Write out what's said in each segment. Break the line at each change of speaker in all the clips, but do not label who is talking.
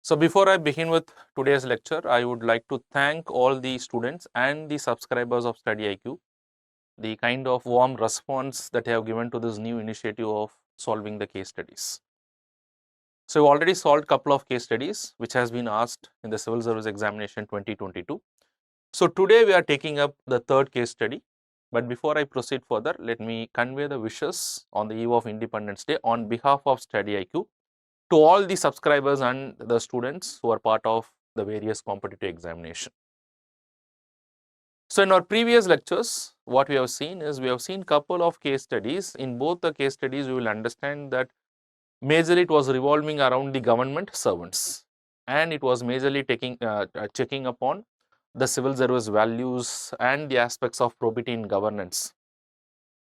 So before I begin with today's lecture, I would like to thank all the students and the subscribers of StudyIQ, the kind of warm response that they have given to this new initiative of solving the case studies. So we already solved a couple of case studies which has been asked in the Civil Service Examination 2022. So today we are taking up the third case study. But before I proceed further, let me convey the wishes on the eve of Independence Day on behalf of StudyIQ to all the subscribers and the students who are part of the various competitive examination. So in our previous lectures, what we have seen is we have seen couple of case studies. In both the case studies, we will understand that majorly it was revolving around the government servants, and it was majorly checking upon the civil service values and the aspects of probity in governance.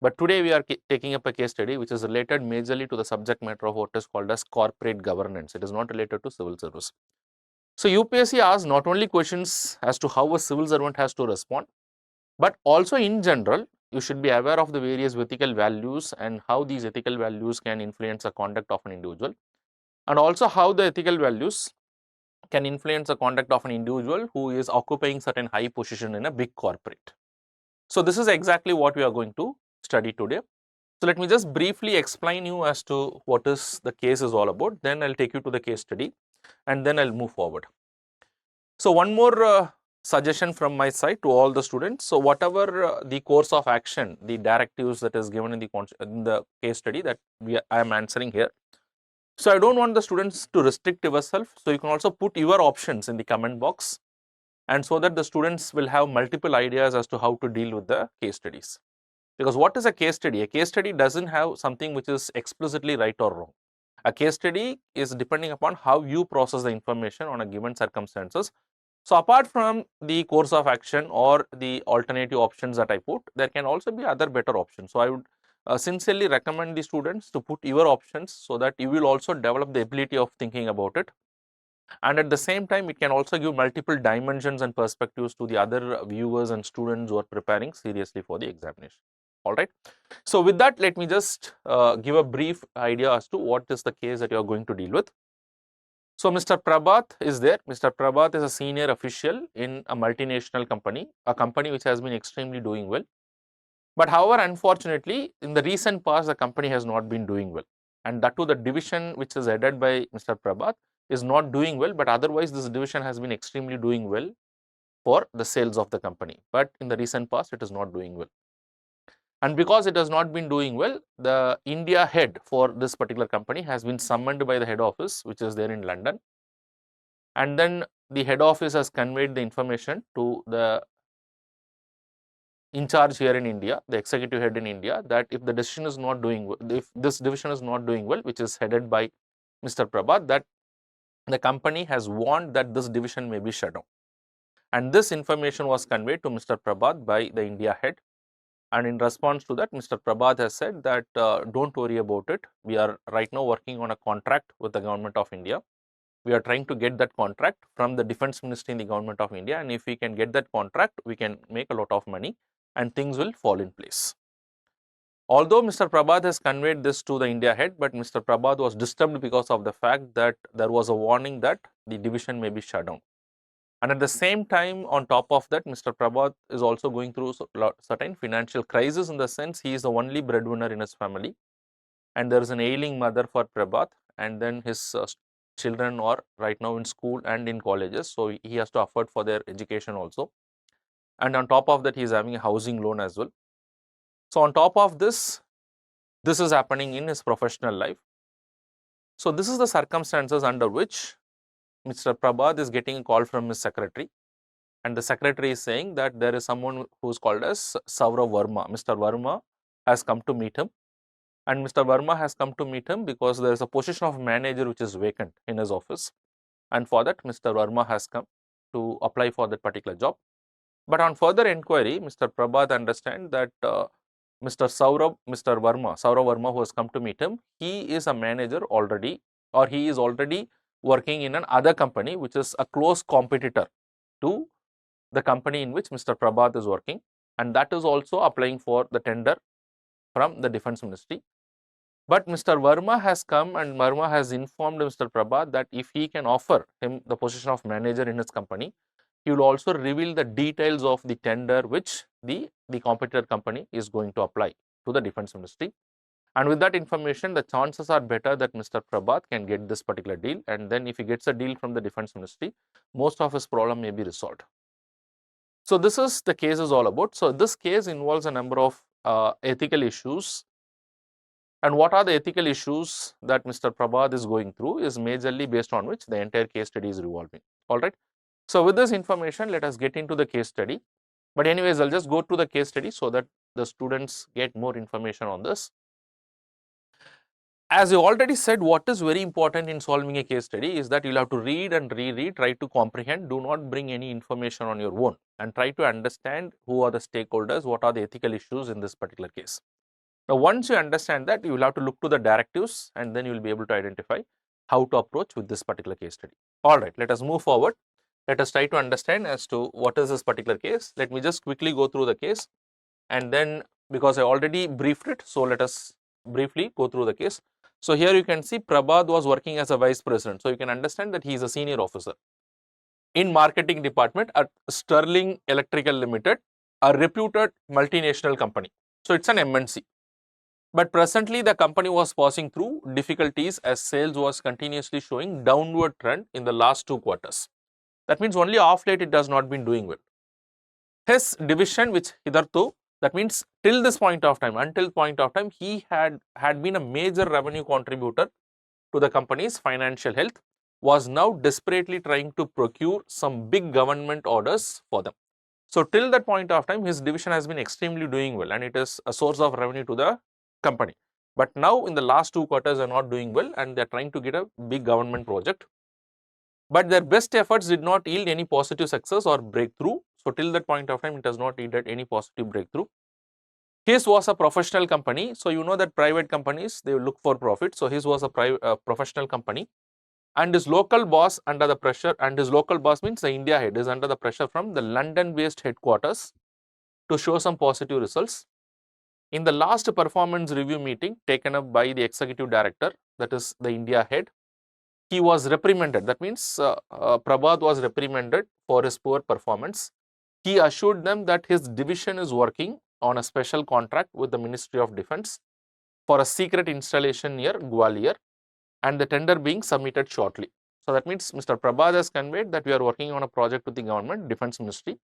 But today we are taking up a case study which is related majorly to the subject matter of what is called as corporate governance. It is not related to civil service. So UPSC asks not only questions as to how a civil servant has to respond, but also in general, you should be aware of the various ethical values and how these ethical values can influence the conduct of an individual, and also how the ethical values can influence the conduct of an individual who is occupying certain high position in a big corporate. So this is exactly what we are going to study today. So let me just briefly explain you as to what is the case is all about, then I'll take you to the case study and then I'll move forward. So one more suggestion from my side to all the students. So whatever the course of action, the directives that is given in the case study that I am answering here. So I don't want the students to restrict yourself. So you can also put your options in the comment box, and so that the students will have multiple ideas as to how to deal with the case studies. Because what is a case study? A case study doesn't have something which is explicitly right or wrong. A case study is depending upon how you process the information on a given circumstances. So apart from the course of action or the alternative options that I put, there can also be other better options. So I would sincerely recommend the students to put your options so that you will also develop the ability of thinking about it. And at the same time, it can also give multiple dimensions and perspectives to the other viewers and students who are preparing seriously for the examination. All right. So with that, let me just give a brief idea as to what is the case that you are going to deal with. So Mr. Prabhat is there. Mr. Prabhat is a senior official in a multinational company, a company which has been extremely doing well. But however, unfortunately, in the recent past, the company has not been doing well. And that too, the division which is headed by Mr. Prabhat is not doing well, but otherwise this division has been extremely doing well for the sales of the company. But in the recent past, it is not doing well. And because it has not been doing well, the India head for this particular company has been summoned by the head office, which is there in London. And then the head office has conveyed the information to the in charge here in India, the executive head in India, that if the decision is not doing well, if this division is not doing well, which is headed by Mr. Prabhat, that the company has warned that this division may be shut down. And this information was conveyed to Mr. Prabhat by the India head. And in response to that, Mr. Prabhat has said that don't worry about it. We are right now working on a contract with the government of India. We are trying to get that contract from the defense ministry in the government of India, and if we can get that contract, we can make a lot of money and things will fall in place. Although Mr. Prabhat has conveyed this to the India head, but Mr. Prabhat was disturbed because of the fact that there was a warning that the division may be shut down. And at the same time, on top of that, Mr. Prabhat is also going through certain financial crisis, in the sense he is the only breadwinner in his family, and there is an ailing mother for Prabhat, and then his children are right now in school and in colleges, so he has to afford for their education also. And on top of that, he is having a housing loan as well. So on top of this is happening in his professional life. So this is the circumstances under which Mr. Prabhat is getting a call from his secretary, and the secretary is saying that there is someone who is called as Saurav Verma. Mr. Verma has come to meet him, and Mr. Verma has come to meet him because there is a position of manager which is vacant in his office, and for that Mr. Verma has come to apply for that particular job. But on further inquiry, Mr. Prabhat understands that Mr. Saurav Verma, who has come to meet him, he is a manager already, or he is already working in another company which is a close competitor to the company in which Mr. Prabhat is working, and that is also applying for the tender from the defense ministry. But Mr. Verma has come and Verma has informed Mr. Prabhat that if he can offer him the position of manager in his company, he will also reveal the details of the tender which the competitor company is going to apply to the defense ministry. And with that information, the chances are better that Mr. Prabhat can get this particular deal. And then if he gets a deal from the defense ministry, most of his problem may be resolved. So this is the case is all about. So this case involves a number of ethical issues. And what are the ethical issues that Mr. Prabhat is going through is majorly based on which the entire case study is revolving. All right. So with this information, let us get into the case study. But anyways, I'll just go through the case study so that the students get more information on this. As I already said, what is very important in solving a case study is that you'll have to read and reread, try to comprehend, do not bring any information on your own and try to understand who are the stakeholders, what are the ethical issues in this particular case. Now, once you understand that, you will have to look to the directives and then you will be able to identify how to approach with this particular case study. All right, let us move forward. Let us try to understand as to what is this particular case. Let me just quickly go through the case and then because I already briefed it, so let us briefly go through the case. So here you can see Prabhat was working as a vice president. So you can understand that he is a senior officer in marketing department at Sterling Electrical Limited, a reputed multinational company. So it's an MNC. But presently the company was passing through difficulties as sales was continuously showing downward trend in the last 2 quarters. That means only off late it has not been doing well. His division, which hitherto, that means till this point of time, until point of time, he had been a major revenue contributor to the company's financial health, was now desperately trying to procure some big government orders for them. So till that point of time, his division has been extremely doing well and it is a source of revenue to the company. But now in the last 2 quarters are not doing well and they are trying to get a big government project. But their best efforts did not yield any positive success or breakthrough. So till that point of time, it has not yielded any positive breakthrough. His was a professional company. So you know that private companies, they look for profit. So his was a professional company. And his local boss under the pressure, and his local boss means the India head is under the pressure from the London-based headquarters to show some positive results. In the last performance review meeting taken up by the executive director, that is the India head, he was reprimanded. That means Prabhat was reprimanded for his poor performance. He assured them that his division is working on a special contract with the Ministry of Defense for a secret installation near Gwalior and the tender being submitted shortly. So that means Mr. Prabhat has conveyed that we are working on a project with the government defense ministry,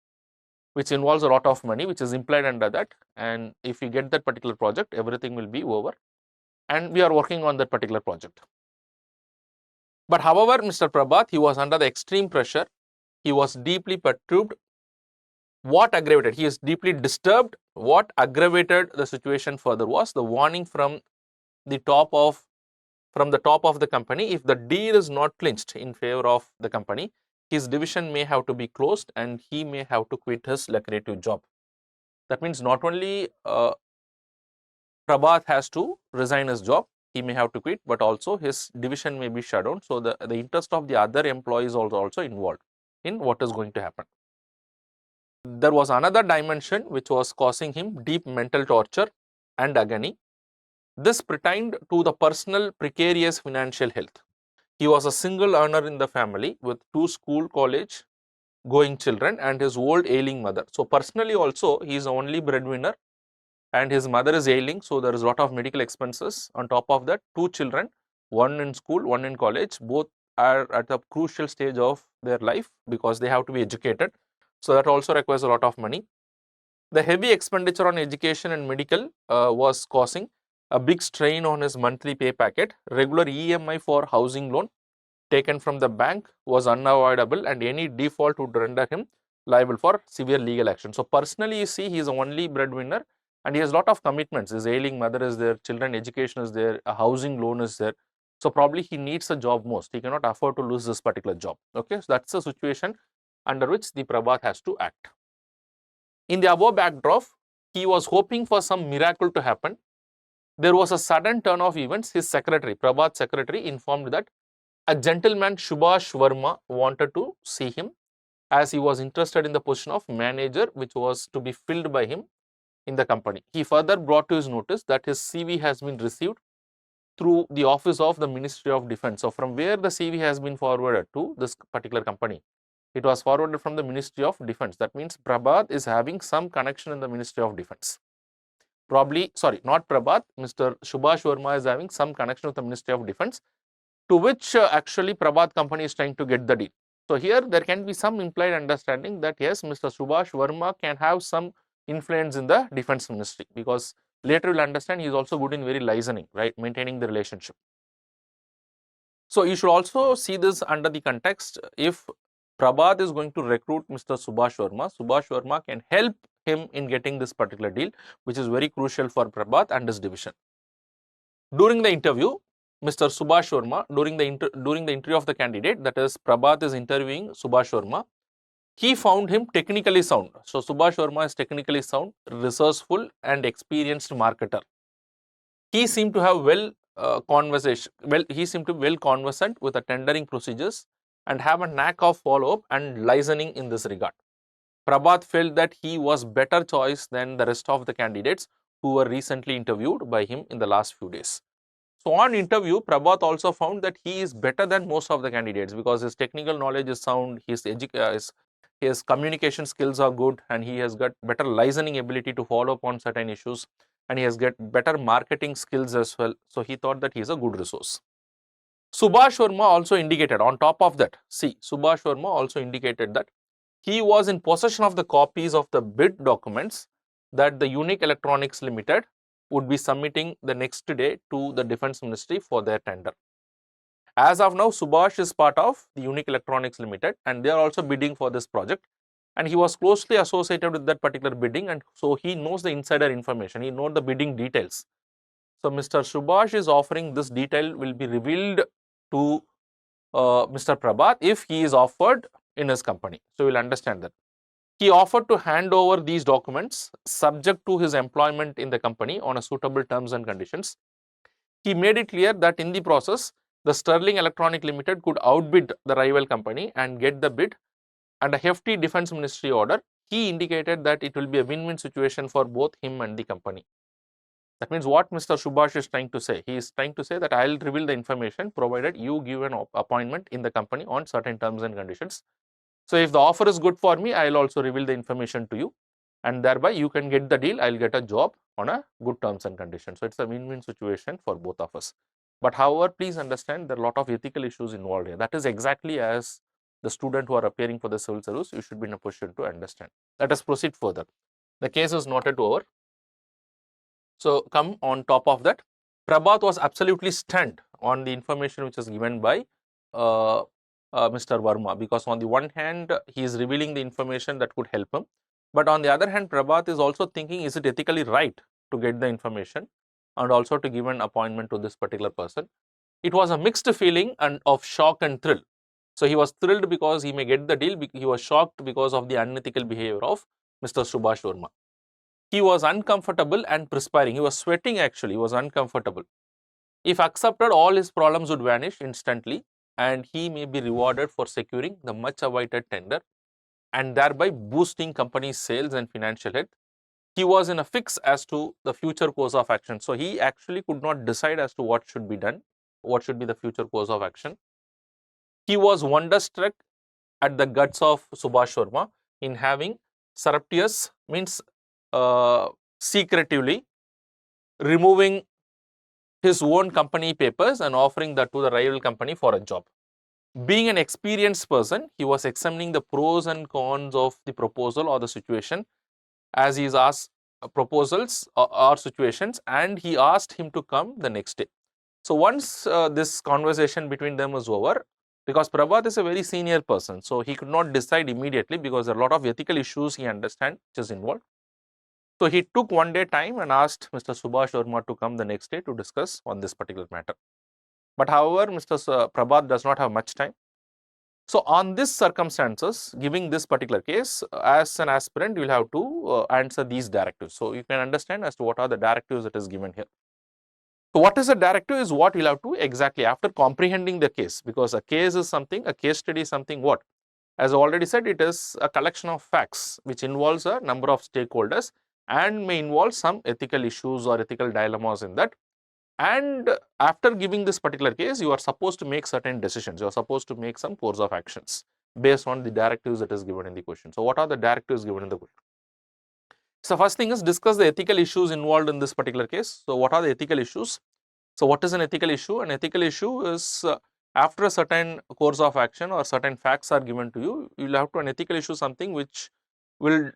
which involves a lot of money, which is implied under that. And if we get that particular project, everything will be over. And we are working on that particular project. But however, Mr. Prabhat, he was under the extreme pressure. He was deeply perturbed. What aggravated? He is deeply disturbed. What aggravated the situation further was the warning from the top of the company. If the deal is not clinched in favor of the company, his division may have to be closed and he may have to quit his lucrative job. That means not only Prabhat has to resign his job, he may have to quit, but also his division may be shut down. So the interest of the other employees also involved in what is going to happen. There was another dimension which was causing him deep mental torture and agony. This pertained to the personal precarious financial health. He was a single earner in the family with 2 school college going children and his old ailing mother. So personally also he is the only breadwinner and his mother is ailing, so there is a lot of medical expenses. On top of that, 2 children, one in school, one in college, both are at a crucial stage of their life because they have to be educated. So that also requires a lot of money. The heavy expenditure on education and medical was causing a big strain on his monthly pay packet. Regular EMI for housing loan taken from the bank was unavoidable and any default would render him liable for severe legal action. So personally, you see, he is the only breadwinner and he has a lot of commitments. His ailing mother is there, children education is there, a housing loan is there. So probably he needs a job most. He cannot afford to lose this particular job. Okay, so that's the situation under which the Prabhat has to act. In the above backdrop, he was hoping for some miracle to happen. There was a sudden turn of events. His secretary, Prabhat's secretary, informed that a gentleman, Subhash Verma, wanted to see him as he was interested in the position of manager, which was to be filled by him in the company. He further brought to his notice that his CV has been received through the office of the Ministry of Defense. So from where the CV has been forwarded to this particular company? It was forwarded from the Ministry of Defense. That means Prabhat is having some connection in the Ministry of Defense. Probably, sorry, not Prabhat, Mr. Subhash Verma is having some connection with the Ministry of Defense, to which actually Prabhat company is trying to get the deal. So here there can be some implied understanding that yes, Mr. Subhash Verma can have some influence in the Defense Ministry, because later you'll understand he is also good in very listening, right, maintaining the relationship. So you should also see this under the context, if Prabhat is going to recruit Mr. Subhash Verma can help him in getting this particular deal, which is very crucial for Prabhat and his division. During the interview, Mr. Subhash Verma, during the interview of the candidate, that is Prabhat is interviewing Subhash Verma, he found him technically sound. So Subhash Verma is technically sound, resourceful and experienced marketer. He seemed to have he seemed to be well conversant with the tendering procedures and have a knack of follow-up and listening in this regard. Prabhat felt that he was better choice than the rest of the candidates who were recently interviewed by him in the last few days. So on interview, Prabhat also found that he is better than most of the candidates because his technical knowledge is sound, his communication skills are good, and he has got better listening ability to follow up on certain issues, and he has got better marketing skills as well. So he thought that he is a good resource. Subhash Verma also indicated, on top of that, Subhash Verma also indicated that he was in possession of the copies of the bid documents that the Unique Electronics Limited would be submitting the next day to the Defense Ministry for their tender. As of now, Subhash is part of the Unique Electronics Limited and they are also bidding for this project, and he was closely associated with that particular bidding, and so he knows the insider information, he knows the bidding details. So Mr. Subhash is offering this detail will be revealed to Mr. Prabhat if he is offered in his company. So you will understand that. He offered to hand over these documents subject to his employment in the company on a suitable terms and conditions. He made it clear that in the process, the Sterling Electronic Limited could outbid the rival company and get the bid and a hefty Defense Ministry order. He indicated that it will be a win-win situation for both him and the company. That means what Mr. Subhash is trying to say? He is trying to say that I will reveal the information provided you give an appointment in the company on certain terms and conditions. So if the offer is good for me, I will also reveal the information to you, and thereby you can get the deal, I will get a job on a good terms and conditions. So it's a win-win situation for both of us. But however, please understand there are a lot of ethical issues involved here. That is exactly as the student who are appearing for the civil service, you should be in a position to understand. Let us proceed further. The case is not yet over. So come on top of that, Prabhat was absolutely stunned on the information which is given by Mr. Verma, because on the one hand he is revealing the information that could help him, but on the other hand Prabhat is also thinking, is it ethically right to get the information and also to give an appointment to this particular person? It was a mixed feeling and of shock and thrill. So he was thrilled because he may get the deal, he was shocked because of the unethical behavior of Mr. Subhash Verma. He was uncomfortable and perspiring. He was sweating actually, he was uncomfortable. If accepted, all his problems would vanish instantly and he may be rewarded for securing the much awaited tender and thereby boosting company's sales and financial health. He was in a fix as to the future course of action. So he actually could not decide as to what should be done, what should be the future course of action. He was wonderstruck at the guts of Subhash Verma in having surreptitious, means secretively removing his own company papers and offering that to the rival company for a job. Being an experienced person, he was examining the pros and cons of the proposal or the situation as he is asked proposals or situations, and he asked him to come the next day. So once this conversation between them was over, because Prabhat is a very senior person, so he could not decide immediately because there are a lot of ethical issues he understands which is involved. So he took one day time and asked Mr. Subhash Verma to come the next day to discuss on this particular matter. But however, Mr. Prabhat does not have much time. So on this circumstances, giving this particular case, as an aspirant, you will have to answer these directives. So you can understand as to what are the directives that is given here. So what is a directive is what you will have to exactly after comprehending the case, because a case is something, a case study is something what? As I already said, it is a collection of facts which involves a number of stakeholders and may involve some ethical issues or ethical dilemmas in that. And after giving this particular case, you are supposed to make certain decisions. You are supposed to make some course of actions based on the directives that is given in the question. So what are the directives given in the question? So first thing is discuss the ethical issues involved in this particular case. So what are the ethical issues? So what is an ethical issue? An ethical issue is after a certain course of action or certain facts are given to you, you will have to an ethical issue something which will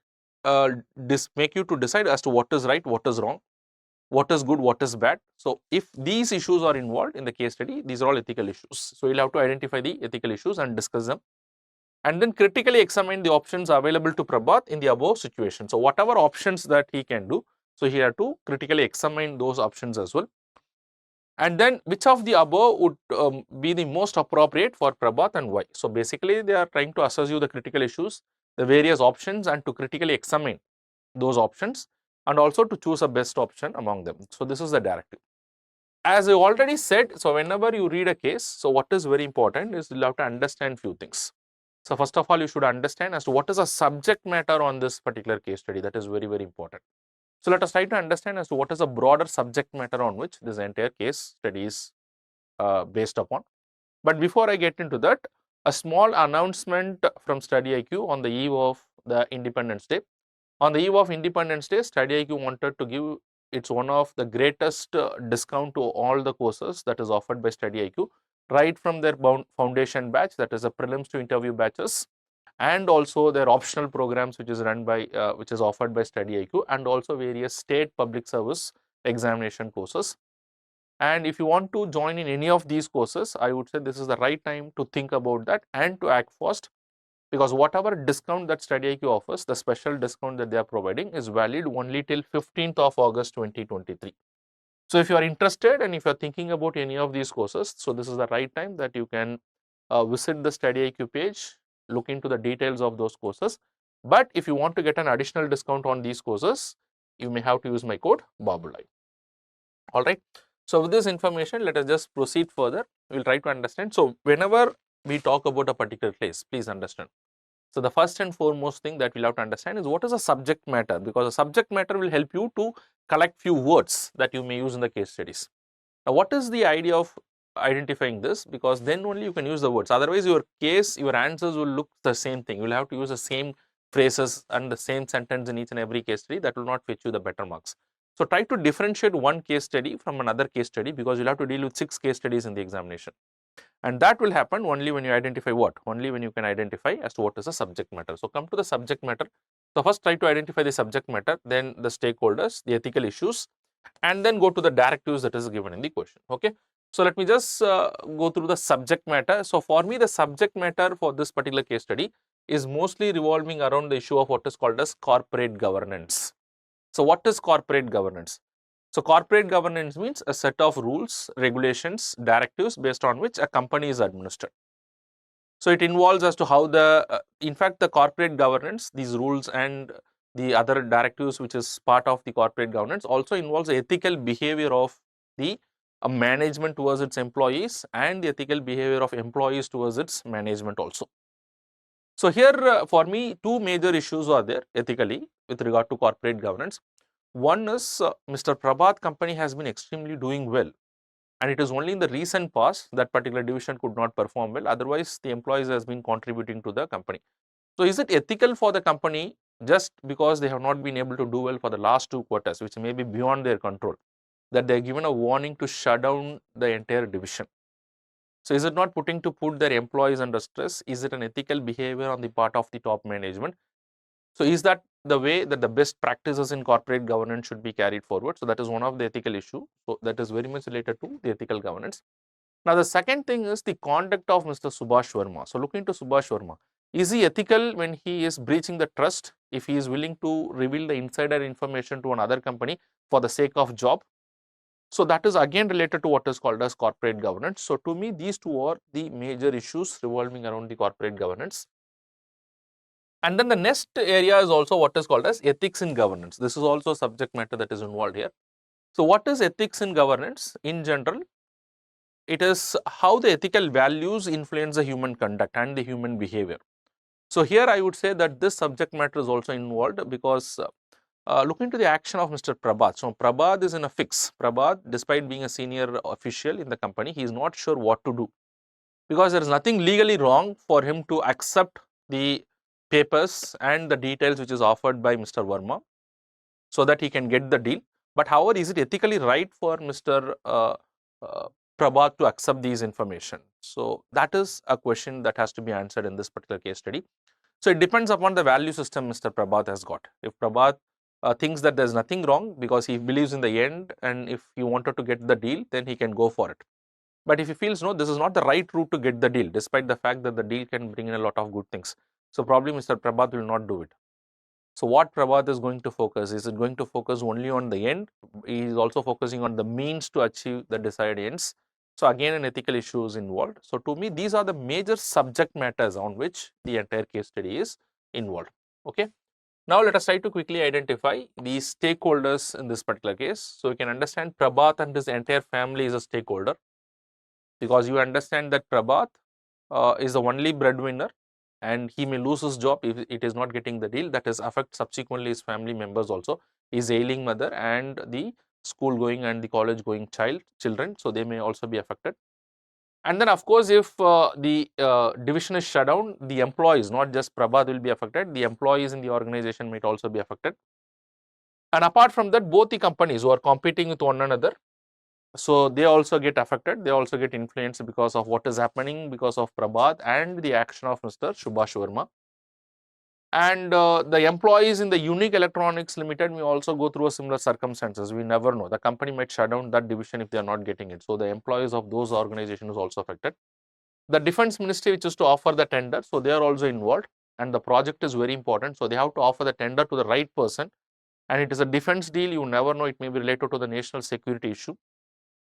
make you to decide as to what is right, what is wrong, what is good, what is bad. So if these issues are involved in the case study, these are all ethical issues. So you'll have to identify the ethical issues and discuss them, and then critically examine the options available to Prabhat in the above situation. So whatever options that he can do, so he had to critically examine those options as well. And then which of the above would be the most appropriate for Prabhat and why. So basically they are trying to assess you the critical issues, the various options, and to critically examine those options, and also to choose a best option among them. So this is the directive. As I already said, so whenever you read a case, so what is very important is you have to understand few things. So first of all, you should understand as to what is the subject matter on this particular case study. That is very, very important. So let us try to understand as to what is the broader subject matter on which this entire case study is based upon. But before I get into that, a small announcement from StudyIQ on the eve of the Independence Day. On the eve of Independence Day, StudyIQ wanted to give its one of the greatest discount to all the courses that is offered by StudyIQ, right from their foundation batch, that is the prelims to interview batches, and also their optional programs which is run by which is offered by StudyIQ, and also various state public service examination courses. And if you want to join in any of these courses, I would say this is the right time to think about that and to act fast, because whatever discount that StudyIQ offers, the special discount that they are providing is valid only till 15th of August 2023. So if you are interested and if you are thinking about any of these courses, so this is the right time that you can visit the StudyIQ page, look into the details of those courses. But if you want to get an additional discount on these courses, you may have to use my code Babu. All right. So with this information, let us just proceed further. We will try to understand. So whenever we talk about a particular case, please understand. So the first and foremost thing that we'll have to understand is what is a subject matter, because the subject matter will help you to collect few words that you may use in the case studies. Now, what is the idea of identifying this? Because then only you can use the words. Otherwise, your case, your answers will look the same thing. You will have to use the same phrases and the same sentence in each and every case study. That will not fetch you the better marks. So try to differentiate one case study from another case study, because you'll have to deal with 6 case studies in the examination. And that will happen only when you identify what? Only when you can identify as to what is the subject matter. So come to the subject matter. So first try to identify the subject matter, then the stakeholders, the ethical issues, and then go to the directives that is given in the question. Okay. So let me just go through the subject matter. So for me, the subject matter for this particular case study is mostly revolving around the issue of what is called as corporate governance. So what is corporate governance? So corporate governance means a set of rules, regulations, directives based on which a company is administered. So it involves as to how the, in fact, the corporate governance, these rules and the other directives which is part of the corporate governance also involves the ethical behavior of the management towards its employees and the ethical behavior of employees towards its management also. So here for me, two major issues are there ethically with regard to corporate governance. One is Mr. Prabhat company has been extremely doing well, and it is only in the recent past that particular division could not perform well. Otherwise, the employees has been contributing to the company. So is it ethical for the company just because they have not been able to do well for the last 2 quarters, which may be beyond their control, that they are given a warning to shut down the entire division? So is it not put their employees under stress? Is it an ethical behavior on the part of the top management? So is that the way that the best practices in corporate governance should be carried forward? So that is one of the ethical issue. So that is very much related to the ethical governance. Now the second thing is the conduct of Mr. Subhash Verma. So look into Subhash Verma. Is he ethical when he is breaching the trust, if he is willing to reveal the insider information to another company for the sake of job? So that is again related to what is called as corporate governance. So to me, these two are the major issues revolving around the corporate governance. And then the next area is also what is called as ethics in governance. This is also a subject matter that is involved here. So what is ethics in governance? In general, it is how the ethical values influence the human conduct and the human behavior. So here I would say that this subject matter is also involved, because look into the action of Mr. Prabhat. So, Prabhat is in a fix. Prabhat, despite being a senior official in the company, he is not sure what to do, because there is nothing legally wrong for him to accept the papers and the details which is offered by Mr. Verma, so that he can get the deal. But however, is it ethically right for Mr. Uh, Prabhat to accept these information? So, that is a question that has to be answered in this particular case study. So, it depends upon the value system Mr. Prabhat has got. If Prabhat thinks that there is nothing wrong because he believes in the end, and if he wanted to get the deal, then he can go for it. But if he feels no, this is not the right route to get the deal, despite the fact that the deal can bring in a lot of good things, so probably Mr. Prabhat will not do it. So, what Prabhat is going to focus? Is it going to focus only on the end? He is also focusing on the means to achieve the desired ends. So, again an ethical issue is involved. So, to me these are the major subject matters on which the entire case study is involved. Okay. Now, let us try to quickly identify the stakeholders in this particular case. So, you can understand Prabhat and his entire family is a stakeholder, because you understand that Prabhat is the only breadwinner, and he may lose his job if it is not getting the deal. That is affect subsequently his family members also, his ailing mother and the school going and the college going children, so they may also be affected. And then of course, if the division is shut down, the employees, not just Prabhat, will be affected, the employees in the organization might also be affected. And apart from that, both the companies who are competing with one another, so they also get affected, they also get influenced because of what is happening because of Prabhat and the action of Mr. Subhash Verma. And the employees in the Unique Electronics Limited may also go through a similar circumstances. We never know, the company might shut down that division if they are not getting it. So, the employees of those organizations is also affected. The Defense Ministry, which is to offer the tender, so they are also involved, and the project is very important. So, they have to offer the tender to the right person, and it is a defense deal, you never know, it may be related to the national security issue.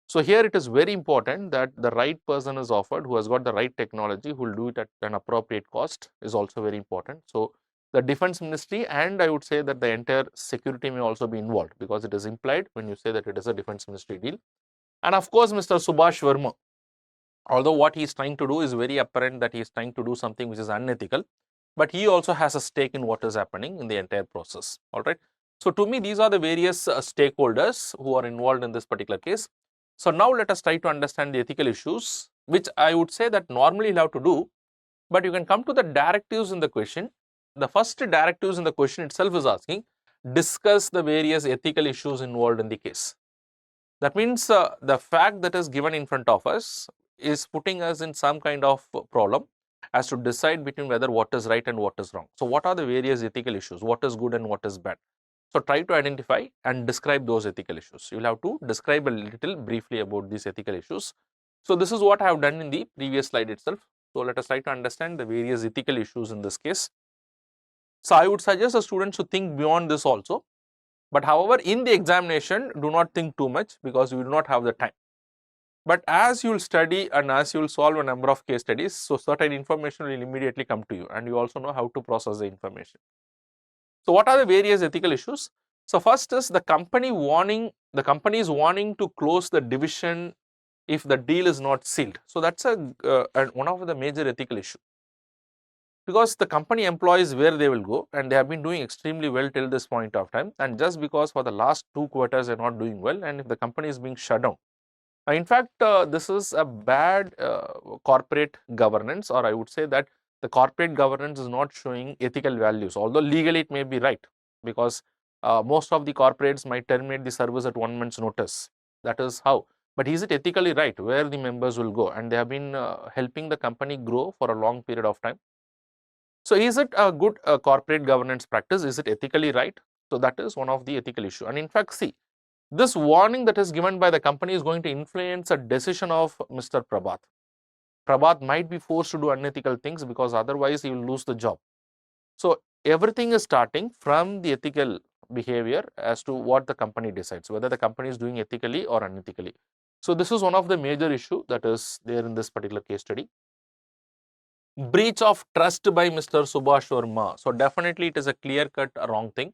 So, here it is very important that the right person is offered, who has got the right technology, who will do it at an appropriate cost, is also very important. So, the Defense Ministry, and I would say that the entire security may also be involved, because it is implied when you say that it is a Defense Ministry deal. And of course, Mr. Subhash Verma, although what he is trying to do is very apparent that he is trying to do something which is unethical, but he also has a stake in what is happening in the entire process. All right. So, to me, these are the various stakeholders who are involved in this particular case. So, now let us try to understand the ethical issues, which I would say that normally you have to do, but you can come to the directives in the question. The first directives in the question itself is asking, discuss the various ethical issues involved in the case. That means the fact that is given in front of us is putting us in some kind of problem as to decide between whether what is right and what is wrong. So, what are the various ethical issues? What is good and what is bad? So, try to identify and describe those ethical issues. You will have to describe a little briefly about these ethical issues. So, this is what I have done in the previous slide itself. So, let us try to understand the various ethical issues in this case. So, I would suggest the students to think beyond this also. But however, in the examination, do not think too much, because you do not have the time. But as you will study and as you will solve a number of case studies, so certain information will immediately come to you, and you also know how to process the information. So, what are the various ethical issues? So, first is the company is warning to close the division if the deal is not sealed. So, that is one of the major ethical issue, because the company employees where they will go, and they have been doing extremely well till this point of time, and just because for the last 2 quarters they are not doing well, and if the company is being shut down. In fact, this is a bad corporate governance, or I would say that the corporate governance is not showing ethical values, although legally it may be right, because most of the corporates might terminate the service at 1 month's notice. That is how. But is it ethically right where the members will go, and they have been helping the company grow for a long period of time? So, is it a good corporate governance practice? Is it ethically right? So, that is one of the ethical issue. And in fact, see, this warning that is given by the company is going to influence a decision of Mr. Prabhat. Prabhat might be forced to do unethical things, because otherwise he will lose the job. So, everything is starting from the ethical behavior as to what the company decides, whether the company is doing ethically or unethically. So, this is one of the major issue that is there in this particular case study. Breach of trust by Mr. Subhash Verma. So, definitely it is a clear-cut wrong thing,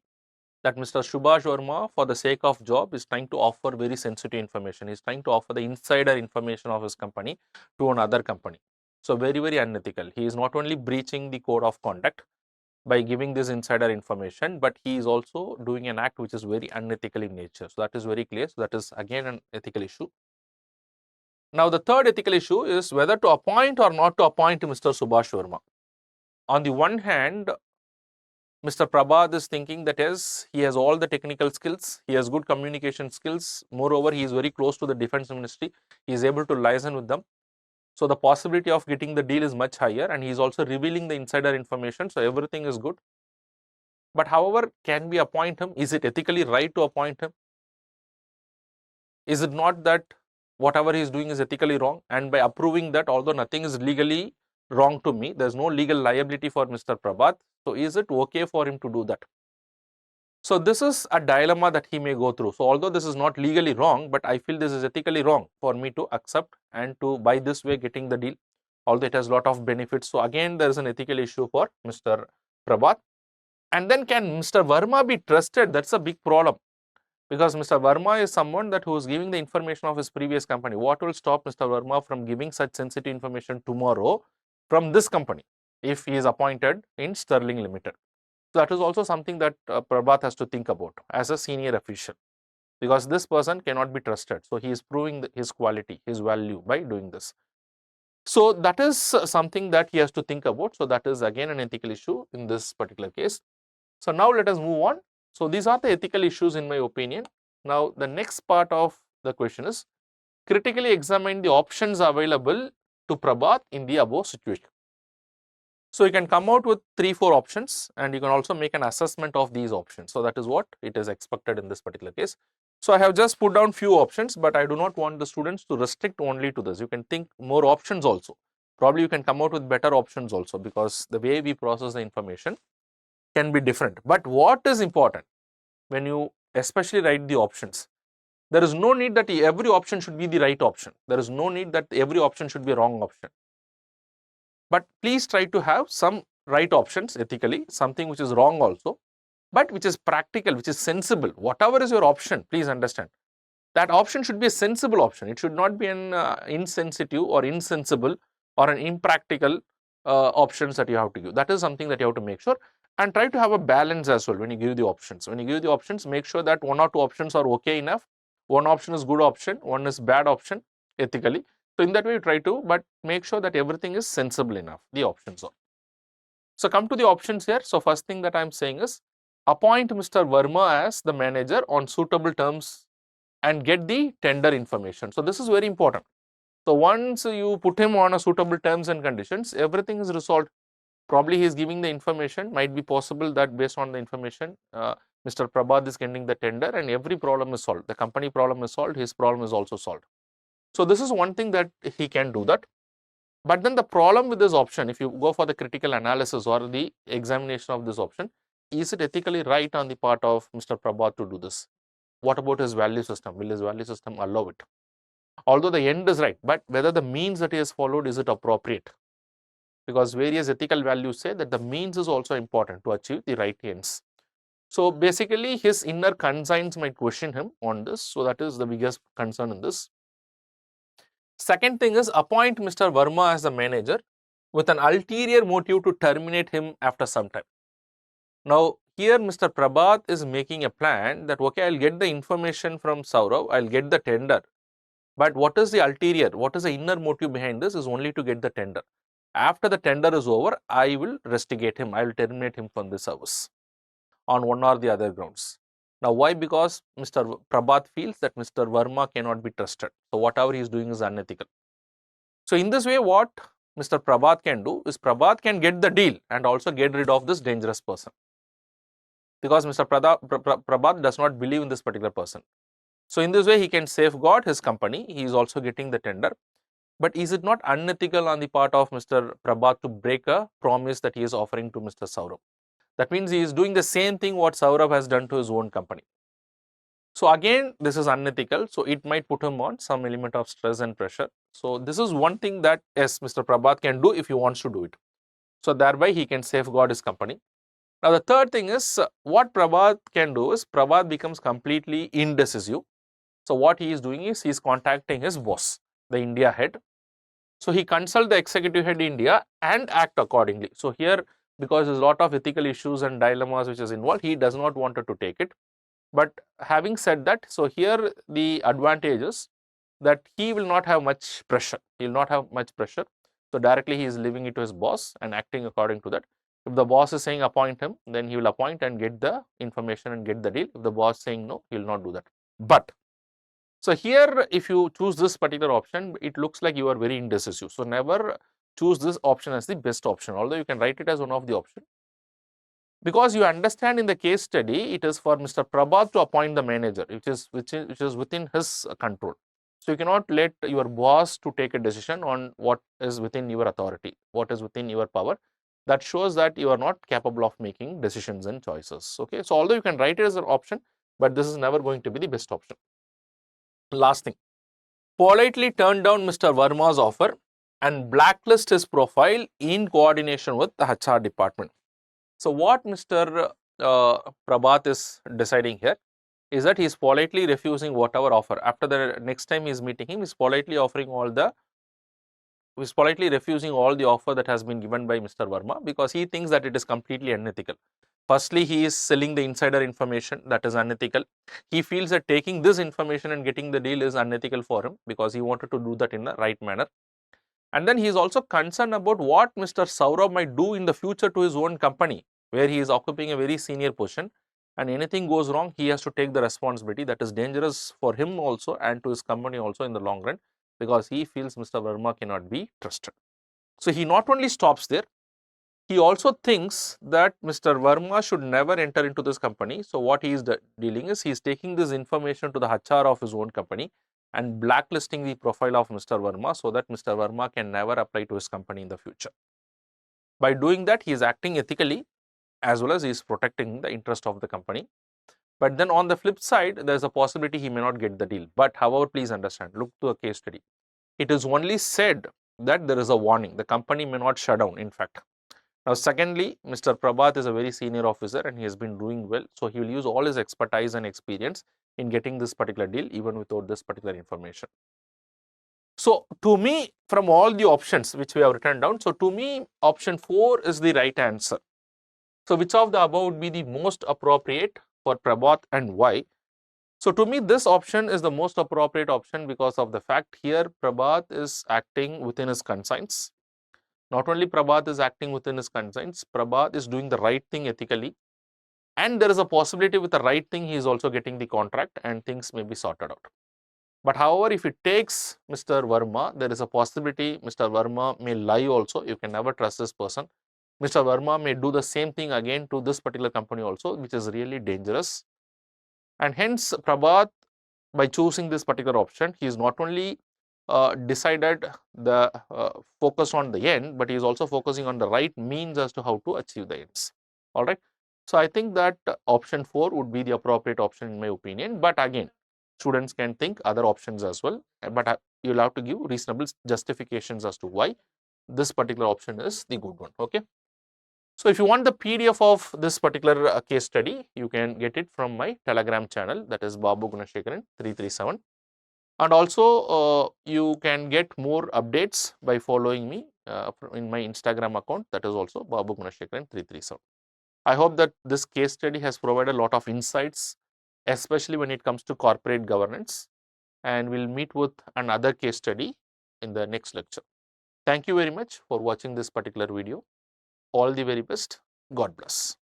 that Mr. Subhash Verma, for the sake of job, is trying to offer very sensitive information. He is trying to offer the insider information of his company to another company. So, very, very unethical. He is not only breaching the code of conduct, by giving this insider information, but he is also doing an act which is very unethical in nature. So that is very clear. So that is again an ethical issue. Now the third ethical issue is whether to appoint or not to appoint Mr. Subhash Verma. On the one hand, Mr. Prabhat is thinking that yes, he has all the technical skills, he has good communication skills, moreover he is very close to the defense ministry, he is able to liaison with them. So the possibility of getting the deal is much higher, and he is also revealing the insider information, so everything is good. But however, can we appoint him? Is it ethically right to appoint him? Is it not that whatever he is doing is ethically wrong, and by approving that, although nothing is legally wrong to me, there is no legal liability for Mr. Prabhat, so is it okay for him to do that? So this is a dilemma that he may go through. So although this is not legally wrong, but I feel this is ethically wrong for me to accept and to by this way getting the deal, although it has a lot of benefits. So again, there is an ethical issue for Mr. Prabhat. And then can Mr. Verma be trusted? That's a big problem, because Mr. Verma is someone that who is giving the information of his previous company. What will stop Mr. Verma from giving such sensitive information tomorrow from this company if he is appointed in Sterling Limited? So that is also something that Prabhat has to think about as a senior official, because this person cannot be trusted. So he is proving his quality, his value by doing this. So that is something that he has to think about. So that is again an ethical issue in this particular case. So now let us move on. So these are the ethical issues in my opinion. Now the next part of the question is critically examine the options available to Prabhat in the above situation. So you can come out with 3-4 options, and you can also make an assessment of these options. So that is what it is expected in this particular case. So I have just put down few options, but I do not want the students to restrict only to this. You can think more options also. Probably you can come out with better options also, because the way we process the information can be different. But what is important when you especially write the options, there is no need that every option should be the right option. There is no need that every option should be a wrong option. But please try to have some right options ethically, something which is wrong also, but which is practical, which is sensible. Whatever is your option, please understand that option should be a sensible option. It should not be an insensitive or insensible or an impractical options that you have to give. That is something that you have to make sure, and try to have a balance as well when you give the options. When you give the options, make sure that 1 or 2 options are okay enough. One option is good option, one is bad option ethically. So in that way you try to, but make sure that everything is sensible enough, the options are. So come to the options here. So first thing that I am saying is appoint Mr. Verma as the manager on suitable terms and get the tender information. So this is very important. So once you put him on a suitable terms and conditions, everything is resolved. Probably he is giving the information, might be possible that based on the information, Mr. Prabhat is getting the tender and every problem is solved. The company problem is solved, his problem is also solved. So this is one thing that he can do that. But then the problem with this option, if you go for the critical analysis or the examination of this option, is it ethically right on the part of Mr. Prabhat to do this? What about his value system? Will his value system allow it? Although the end is right, but whether the means that he has followed, is it appropriate? Because various ethical values say that the means is also important to achieve the right ends. So basically his inner conscience might question him on this. So that is the biggest concern in this. Second thing is appoint Mr. Verma as the manager with an ulterior motive to terminate him after some time. Now here Mr. Prabhat is making a plan that okay, I'll get the information from Saurav, I'll get the tender. But what is the ulterior, what is the inner motive behind this is only to get the tender. After the tender is over, I will restigate him, I will terminate him from the service on one or the other grounds. Now why? Because Mr. Prabhat feels that Mr. Verma cannot be trusted. So whatever he is doing is unethical. So in this way, what Mr. Prabhat can do is Prabhat can get the deal and also get rid of this dangerous person. Because Mr. Prabhat does not believe in this particular person. So in this way, he can safeguard his company. He is also getting the tender. But is it not unethical on the part of Mr. Prabhat to break a promise that he is offering to Mr. Saurav? That means he is doing the same thing what Saurav has done to his own company. So again, this is unethical. So it might put him on some element of stress and pressure. So this is one thing that yes, Mr. Prabhat can do if he wants to do it. So thereby he can safeguard his company. Now the third thing is what Prabhat can do is Prabhat becomes completely indecisive. So what he is doing is he is contacting his boss, the India head. So he consults the executive head India and act accordingly. So here because there's a lot of ethical issues and dilemmas which is involved. He does not want to take it. But having said that, so here the advantage is that he will not have much pressure. He will not have much pressure. So directly he is leaving it to his boss and acting according to that. If the boss is saying appoint him, then he will appoint and get the information and get the deal. If the boss is saying no, he will not do that. But so here, if you choose this particular option, it looks like you are very indecisive. So never choose this option as the best option, although you can write it as one of the options. Because you understand in the case study, it is for Mr. Prabhat to appoint the manager, which is within his control. So you cannot let your boss to take a decision on what is within your authority, what is within your power. That shows that you are not capable of making decisions and choices. Okay, so although you can write it as an option, but this is never going to be the best option. Last thing, politely turn down Mr. Verma's offer and blacklist his profile in coordination with the HR department. So what Mr. Prabhat is deciding here is that he is politely refusing whatever offer. After the next time he is meeting him, he is politely refusing all the offer that has been given by Mr. Verma, because he thinks that it is completely unethical. Firstly, he is selling the insider information, that is unethical. He feels that taking this information and getting the deal is unethical for him, because he wanted to do that in the right manner. And then he is also concerned about what Mr. Saurabh might do in the future to his own company, where he is occupying a very senior position, and anything goes wrong, he has to take the responsibility. That is dangerous for him also and to his company also in the long run, because he feels Mr. Verma cannot be trusted. So he not only stops there, he also thinks that Mr. Verma should never enter into this company. So what he is dealing is, he is taking this information to the HR of his own company and blacklisting the profile of Mr. Verma, so that Mr. Verma can never apply to his company in the future. By doing that, he is acting ethically, as well as he is protecting the interest of the company. But then on the flip side, there is a possibility he may not get the deal. But however, please understand, look to a case study. It is only said that there is a warning. The company may not shut down, in fact. Now, secondly, Mr. Prabhat is a very senior officer and he has been doing well. So he will use all his expertise and experience in getting this particular deal, even without this particular information. So to me, from all the options which we have written down, so to me, option 4 is the right answer. So which of the above would be the most appropriate for Prabhat and why? So to me, this option is the most appropriate option, because of the fact here Prabhat is acting within his conscience. Not only Prabhat is acting within his conscience, Prabhat is doing the right thing ethically, and there is a possibility with the right thing he is also getting the contract and things may be sorted out. But however, if it takes Mr. Verma, there is a possibility Mr. Verma may lie also. You can never trust this person. Mr. Verma may do the same thing again to this particular company also, which is really dangerous. And hence, Prabhat, by choosing this particular option, he is not only decided the focus on the end, but he is also focusing on the right means as to how to achieve the ends. All right. So I think that option 4 would be the appropriate option in my opinion. But again, students can think other options as well. But you'll have to give reasonable justifications as to why this particular option is the good one. Okay. So if you want the PDF of this particular case study, you can get it from my Telegram channel, that is Babu 337. And also you can get more updates by following me in my Instagram account, that is also Babu 337. I hope that this case study has provided a lot of insights, especially when it comes to corporate governance, and we'll meet with another case study in the next lecture. Thank you very much for watching this particular video. All the very best. God bless.